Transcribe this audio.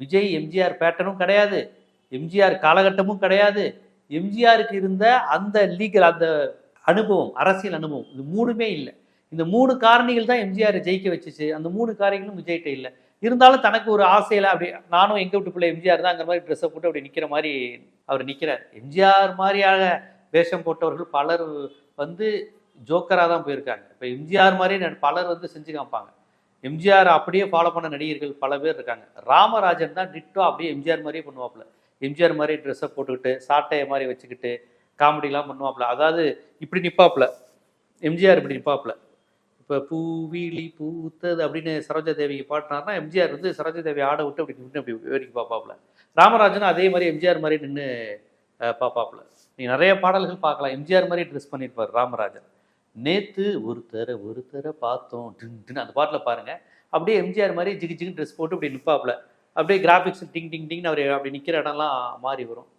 விஜய் எம்ஜிஆர் பேட்டர்னும் கிடையாது, எம்ஜிஆர் காலகட்டமும் கிடையாது. எம்ஜிஆருக்கு இருந்த அந்த லீகல் அந்த அனுபவம், அரசியல் அனுபவம், இது மூணுமே இல்லை. இந்த 3 காரணிகள் தான் எம்ஜிஆர் ஜெயிக்க வச்சுச்சு. அந்த 3 காரணிகளும் விஜய்கிட்ட இல்லை. இருந்தாலும் தனக்கு ஒரு ஆசையில் அப்படி நானும் எங்க வீட்டு பிள்ளை எம்ஜிஆர் தான் அங்கே மாதிரி ட்ரெஸ்ஸை போட்டு அப்படி நிற்கிற மாதிரி அவர் நிற்கிறார். எம்ஜிஆர் மாதிரியாக வேஷம் போட்டவர்கள் பலர் வந்து ஜோக்கராக தான் போயிருக்காங்க. இப்போ எம்ஜிஆர் மாதிரி பலர் வந்து செஞ்சு காமிப்பாங்க. எம்ஜிஆர் அப்படியே ஃபாலோ பண்ண நடிகர்கள் பல பேர் இருக்காங்க. ராமராஜன் தான் டிட்டோ அப்படியே எம்ஜிஆர் மாதிரியே பண்ணுவாப்புல. எம்ஜிஆர் மாதிரி ட்ரெஸ்ஸை போட்டுக்கிட்டு சாட்டையை மாதிரி வச்சுக்கிட்டு காமெடிலாம் பண்ணுவாப்புல. அதாவது இப்படி நிற்பாப்புல, எம்ஜிஆர் இப்படி நிற்பாப்புல. இப்போ பூவிழி பூத்தது அப்படின்னு சரோஜா தேவிக்கு பாட்டினார்னா எம்ஜிஆர் வந்து சரோஜா தேவி ஆட விட்டு அப்படி நின்று அப்படி வேடிக்கை பார்ப்பாப்புல. ராமராஜனும் அதே மாதிரி எம்ஜிஆர் மாதிரி நின்று பார்ப்பாப்புல. நீங்கள் நிறைய பாடல்கள் பார்க்கலாம். எம்ஜிஆர் மாதிரி ட்ரெஸ் பண்ணியிருப்பார் ராமராஜன். நேற்று ஒருத்தரை பார்த்தோம் டின்னு அந்த பாட்டில் பாருங்கள். அப்படியே எம்ஜிஆர் மாதிரி ஜிகு ஜிகு ட்ரெஸ் போட்டு இப்படி நிற்பாப்புல. அப்படியே கிராஃபிக்ஸ் டிங் டிங் டிங்னு அவர் அப்படி நிற்கிற இடம்லாம் மாறி வரும்.